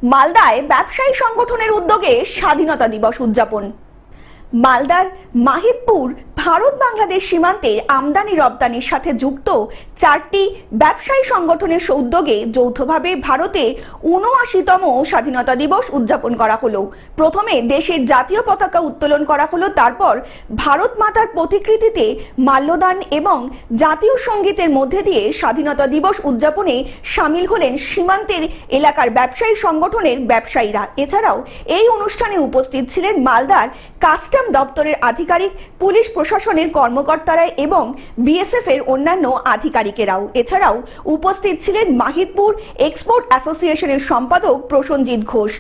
মালদায় ব্যবসায়ী সংগঠনের উদ্যোগে স্বাধীনতা দিবস উদযাপন। মালদার মাহিদপুর ভারত বাংলাদেশ সীমান্তের আমদানি রপ্তানির সাথে যুক্ত 4টি ব্যবসায়ী সংগঠনের উদ্যোগে যৌথভাবে ভারতে ৭৯তম স্বাধীনতা দিবস উদযাপন করা হলো। প্রথমে দেশের জাতীয় পতাকা উত্তোলন করা হলো, তারপর ভারত মাতার প্রতিকৃতিতে মাল্যদান এবং জাতীয় সঙ্গীতের মধ্যে দিয়ে স্বাধীনতা দিবস উদযাপনে সামিল হলেন সীমান্তের এলাকার ব্যবসায়ী সংগঠনের ব্যবসায়ীরা। এছাড়াও এই অনুষ্ঠানে উপস্থিত ছিলেন মালদার কাস্টম দপ্তরের আধিকারিক, পুলিশ প্রশাসনের কর্মকর্তারা এবং বিএসএফ এর অন্যান্য আধিকারিকেরাও। এছাড়াও উপস্থিত ছিলেন মাহিদপুর এক্সপোর্ট অ্যাসোসিয়েশনের সম্পাদক প্রসেনজিৎ ঘোষ।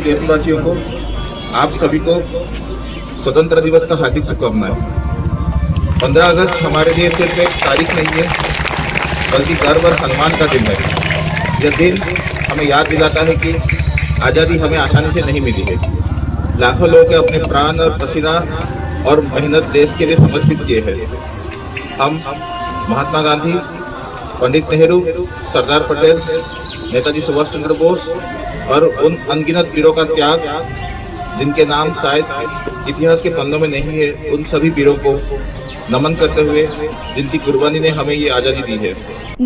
देशवासियों को, आप सभी को स्वतंत्र दिवस का हार्दिक शुभकामनाएं। 15 अगस्त हमारे लिए सिर्फ एक तारीख नहीं है, बल्कि गर्व और सम्मान का दिन है। यह दिन हमें याद दिलाता है कि आज़ादी हमें आसानी से नहीं मिली है। लाखों लोग अपने प्राण और पसीना और मेहनत देश के लिए समर्पित किए हैं। हम महात्मा गांधी, पंडित नेहरू, सरदार पटेल, नेताजी सुभाष चंद्र बोस और उन अनगिनत वीरों का त्याग, जिनके नाम शायद इतिहास के पन्नों में नहीं है, उन सभी वीरों को नमन करते हुए जिनकी कुर्बानी ने हमें ये आजादी दी है।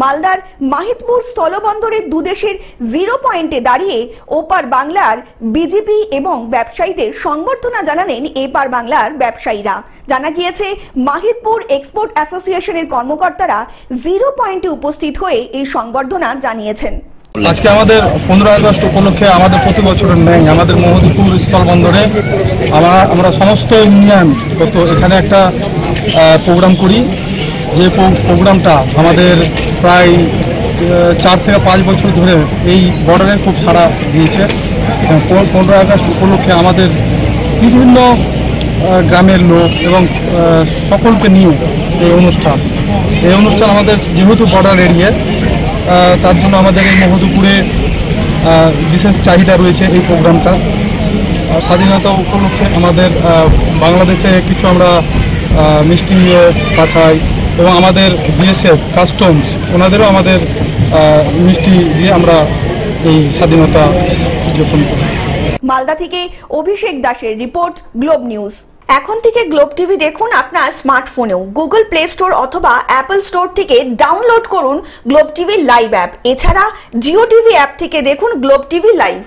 মালদার মাহিদপুর স্থলবন্দরে দুদেশের জিরো পয়েন্টে দাঁড়িয়ে ওপার বাংলার বিজেপি এবং ব্যবসায়ীদের সংবর্ধনা জানালেন এপার বাংলার ব্যবসায়ীরা। জানা গিয়েছে মাহিদপুর এক্সপোর্ট অ্যাসোসিয়েশনের কর্মকর্তারা জিরো পয়েন্টে উপস্থিত হয়ে এই সংবর্ধনা জানিয়েছেন। আজকে আমাদের 15 আগস্ট উপলক্ষে আমাদের প্রতি বছরের ন্যায় আমাদের মাহিদপুর স্থলবন্দরে আমরা সমস্ত ইউনিয়ন এখানে একটা প্রোগ্রাম করি, যে প্রোগ্রামটা আমাদের প্রায় 4 থেকে 5 বছর ধরে এই বর্ডারে খুব সাড়া দিয়েছে। 15 আগস্ট উপলক্ষে আমাদের বিভিন্ন গ্রামের লোক এবং সকলকে নিয়ে এই অনুষ্ঠান আমাদের যেহেতু বর্ডার এরিয়া, তার জন্য আমাদের এই মহীদপুরে বিশেষ চাহিদা রয়েছে এই প্রোগ্রামটা। স্বাধীনতা উপলক্ষে আমাদের বাংলাদেশে কিছু আমরা মিষ্টি পাঠাই এবং আমাদের বিএসএফ কাস্টমস ওনাদেরও আমাদের মিষ্টি দিয়ে আমরা এই স্বাধীনতা উদযাপন করি। মালদা থেকে অভিষেক দাসের রিপোর্ট, গ্লোব নিউজ। এখন থেকে গ্লোব টিভি দেখুন আপনার স্মার্টফোনেও। গুগল প্লে স্টোর অথবা অ্যাপল স্টোর থেকে ডাউনলোড করুন গ্লোব টিভি লাইভ অ্যাপ। এছাড়া জিও টিভি অ্যাপ থেকে দেখুন গ্লোব টিভি লাইভ।